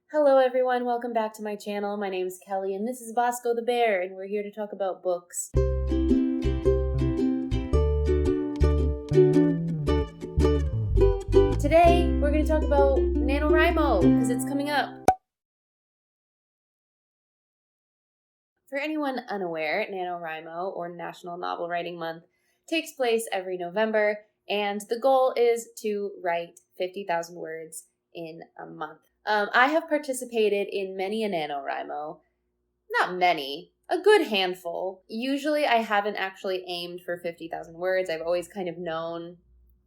Hello everyone, welcome back to my channel. My name is Kelly and this is Bosco the Bear and we're here to talk about books. Today we're going to talk about NaNoWriMo because it's coming up. For anyone unaware, NaNoWriMo, or National Novel Writing Month, takes place every November and the goal is to write 50,000 words in a month. I have participated in many a NaNoWriMo. Not many, a good handful. Usually I haven't actually aimed for 50,000 words. I've always kind of known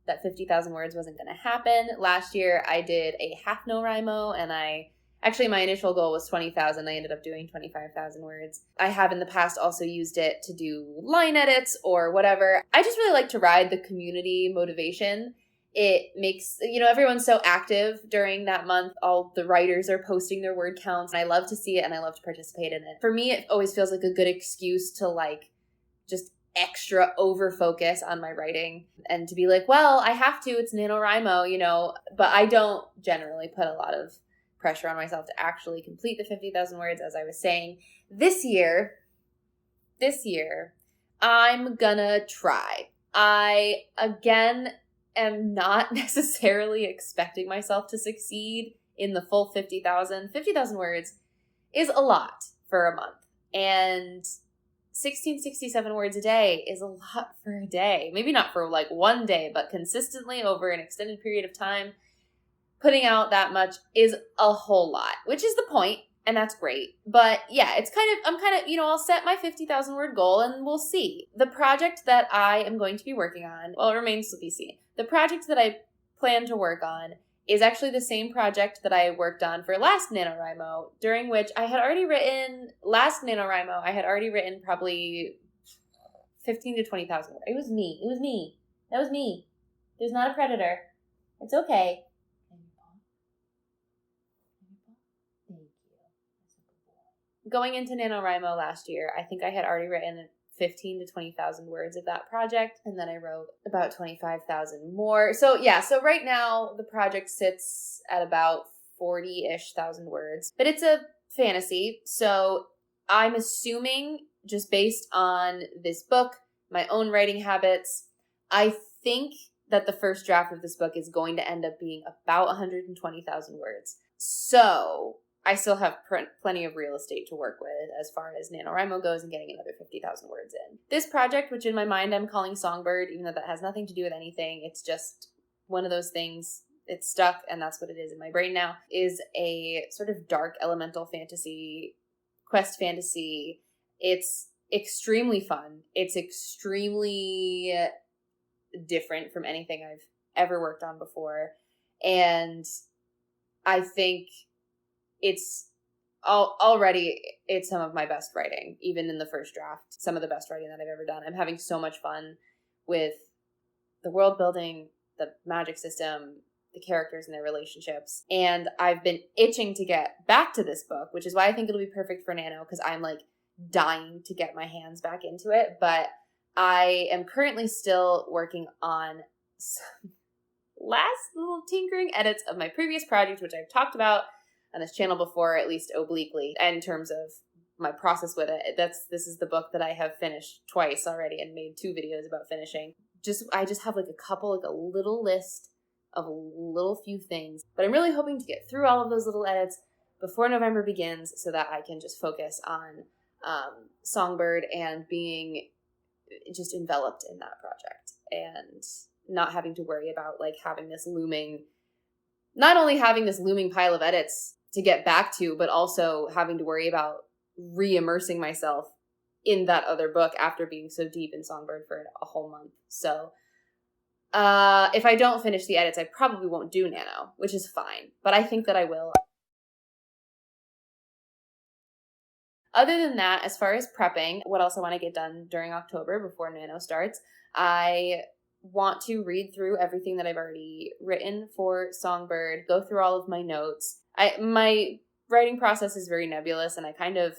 that 50,000 words wasn't going to happen. Last year I did a half NaNoWriMo and my initial goal was 20,000. I ended up doing 25,000 words. I have in the past also used it to do line edits or whatever. I just really like to ride the community motivation. It makes, everyone's so active during that month. All the writers are posting their word counts, and I love to see it and I love to participate in it. For me, it always feels like a good excuse to just extra over focus on my writing and to be like, well, I have to, it's NaNoWriMo, but I don't generally put a lot of pressure on myself to actually complete the 50,000 words, as I was saying. This year, I'm gonna try. I, again, am not necessarily expecting myself to succeed in the full 50,000. 50,000 words is a lot for a month. And 1667 words a day is a lot for a day. Maybe not for one day, but consistently over an extended period of time, putting out that much is a whole lot, which is the point. And that's great. But yeah, I'll set my 50,000 word goal and we'll see. The project that I am going to be working on, well, it remains to be seen. The project that I plan to work on is actually the same project that I worked on for last NaNoWriMo, during which I had already written, probably 15 to 20,000 words. It was me. That was me. There's not a predator. It's okay. Going into NaNoWriMo last year, I think I had already written 15 to 20,000 words of that project, and then I wrote about 25,000 more. So right now the project sits at about 40-ish thousand words, but it's a fantasy, so I'm assuming, just based on this book, my own writing habits, I think that the first draft of this book is going to end up being about 120,000 words. So I still have plenty of real estate to work with as far as NaNoWriMo goes and getting another 50,000 words in. This project, which in my mind I'm calling Songbird, even though that has nothing to do with anything, it's just one of those things, it's stuck and that's what it is in my brain now, is a sort of dark elemental fantasy, quest fantasy. It's extremely fun. It's extremely different from anything I've ever worked on before. And I think it's some of my best writing, even in the first draft, some of the best writing that I've ever done. I'm having so much fun with the world building, the magic system, the characters and their relationships. And I've been itching to get back to this book, which is why I think it'll be perfect for Nano, because I'm dying to get my hands back into it. But I am currently still working on some last little tinkering edits of my previous project, which I've talked about on this channel before, at least obliquely, in terms of my process with it. This is the book that I have finished twice already and made 2 videos about finishing. I just have a little list of a little few things, but I'm really hoping to get through all of those little edits before November begins so that I can just focus on Songbird and being just enveloped in that project and not having to worry about not only having this looming pile of edits to get back to, but also having to worry about re-immersing myself in that other book after being so deep in Songbird for a whole month. So if I don't finish the edits, I probably won't do Nano, which is fine, but I think that I will. Other than that, as far as prepping, what else I want to get done during October before Nano starts, I want to read through everything that I've already written for Songbird, go through all of my notes. My writing process is very nebulous and I kind of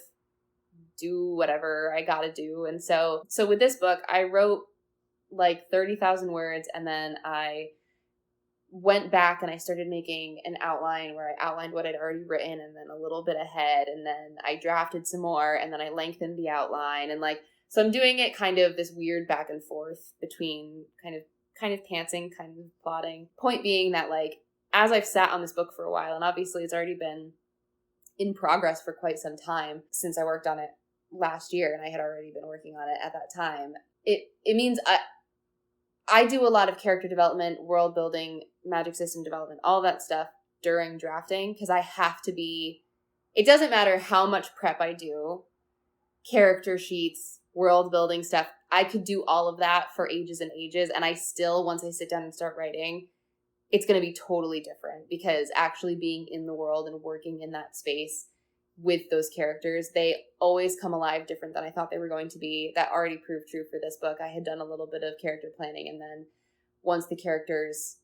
do whatever I gotta do. And so with this book, I wrote 30,000 words and then I went back and I started making an outline where I outlined what I'd already written and then a little bit ahead, and then I drafted some more, and then I lengthened the outline, and like, so I'm doing it kind of this weird back and forth between kind of pantsing, kind of plotting. Point being that, like, as I've sat on this book for a while, and obviously it's already been in progress for quite some time since I worked on it last year, and I had already been working on it at that time, it means I do a lot of character development, world building, magic system development, all that stuff during drafting, because I have to be, it doesn't matter how much prep I do, character sheets, world building stuff, I could do all of that for ages and ages, and I still, once I sit down and start writing, it's going to be totally different, because actually being in the world and working in that space with those characters, they always come alive different than I thought they were going to be. That already proved true for this book. I had done a little bit of character planning, and then once the characters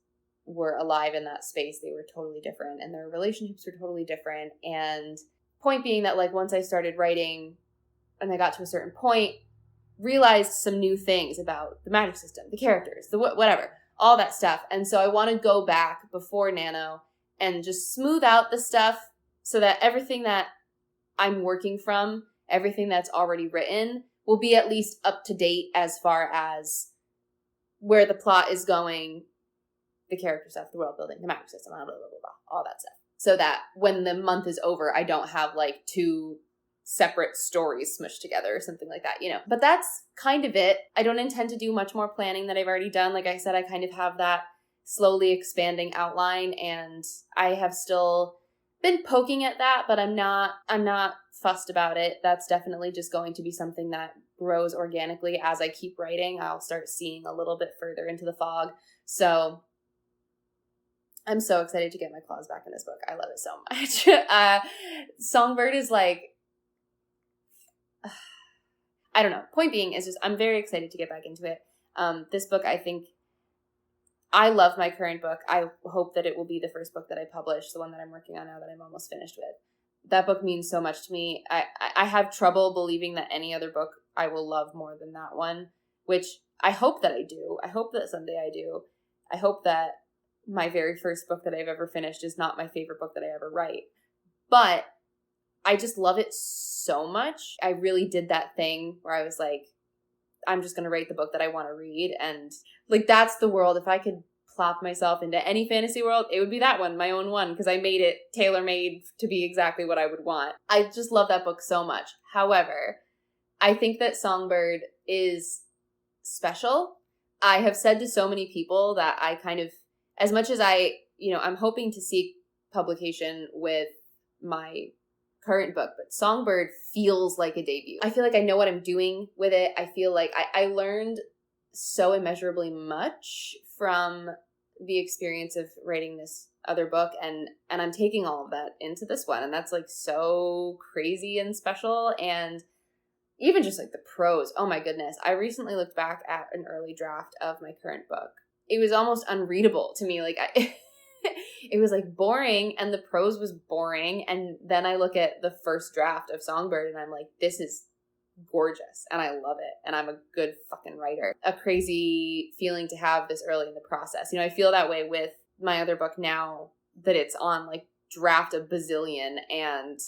were alive in that space, they were totally different, and their relationships were totally different. And point being that, like, once I started writing and I got to a certain point, realized some new things about the magic system, the characters, the whatever, all that stuff. And so I want to go back before Nano and just smooth out the stuff so that everything that I'm working from, everything that's already written, will be at least up to date as far as where the plot is going, the character stuff, the world building, the magic system, blah, blah, blah, blah, all that stuff. So that when the month is over, I don't have like two separate stories smushed together or something like that, you know. But that's kind of it. I don't intend to do much more planning than I've already done. Like I said, I kind of have that slowly expanding outline, and I have still been poking at that, but I'm not fussed about it. That's definitely just going to be something that grows organically as I keep writing. I'll start seeing a little bit further into the fog. So I'm so excited to get my claws back in this book. I love it so much. Songbird is like, I don't know. Point being is just, I'm very excited to get back into it. This book, I think, I love my current book. I hope that it will be the first book that I publish, the one that I'm working on now that I'm almost finished with. That book means so much to me. I have trouble believing that any other book I will love more than that one, which I hope that I do. I hope that someday I do. I hope that my very first book that I've ever finished is not my favorite book that I ever write. But I just love it so much. I really did that thing where I was like, I'm just going to write the book that I want to read. And like, that's the world. If I could plop myself into any fantasy world, it would be that one, my own one, because I made it tailor-made to be exactly what I would want. I just love that book so much. However, I think that Songbird is special. I have said to so many people that I kind of, as much as I'm hoping to seek publication with my current book, but Songbird feels like a debut. I feel like I know what I'm doing with it. I feel like I learned so immeasurably much from the experience of writing this other book, and I'm taking all of that into this one, and that's like so crazy and special. And even just like the prose, oh my goodness. I recently looked back at an early draft of my current book. It was almost unreadable to me. Like it was like boring, and the prose was boring. And then I look at the first draft of Songbird and I'm like, this is gorgeous and I love it. And I'm a good fucking writer. A crazy feeling to have this early in the process. You know, I feel that way with my other book now that it's on like draft a bazillion and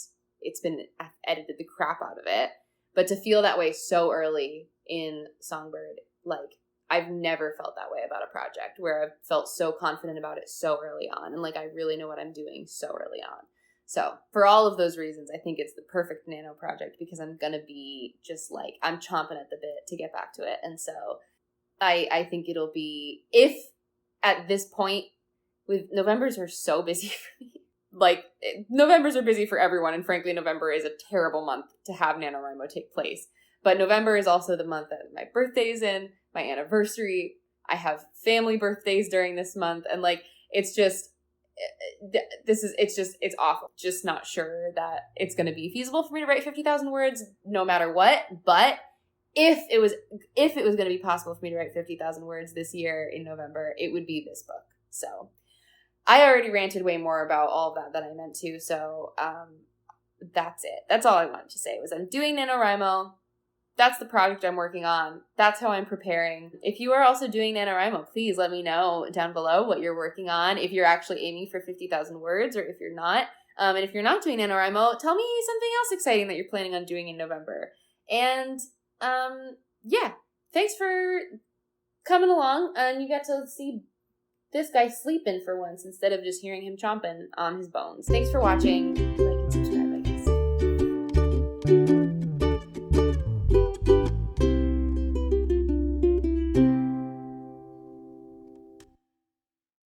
I've edited the crap out of it. But to feel that way so early in Songbird, like, I've never felt that way about a project where I've felt so confident about it so early on. And like, I really know what I'm doing so early on. So for all of those reasons, I think it's the perfect Nano project, because I'm going to be just like, I'm chomping at the bit to get back to it. And so I think it'll be, if at this point, with Novembers are so busy for me. Like, Novembers are busy for everyone. And frankly, November is a terrible month to have NaNoWriMo take place. But November is also the month that my birthday's in, my anniversary. I have family birthdays during this month. And like, it's just, it's awful. Just not sure that it's going to be feasible for me to write 50,000 words no matter what. But if it was going to be possible for me to write 50,000 words this year in November, it would be this book. So I already ranted way more about all of that than I meant to. So that's it. That's all I wanted to say was I'm doing NaNoWriMo. that's the project I'm working on. That's how I'm preparing. If you are also doing NaNoWriMo, please let me know down below what you're working on, if you're actually aiming for 50,000 words or if you're not. And if you're not doing NaNoWriMo, tell me something else exciting that you're planning on doing in November. And yeah, thanks for coming along. And you got to see this guy sleeping for once instead of just hearing him chomping on his bones. Thanks for watching. Like and subscribe, I guess.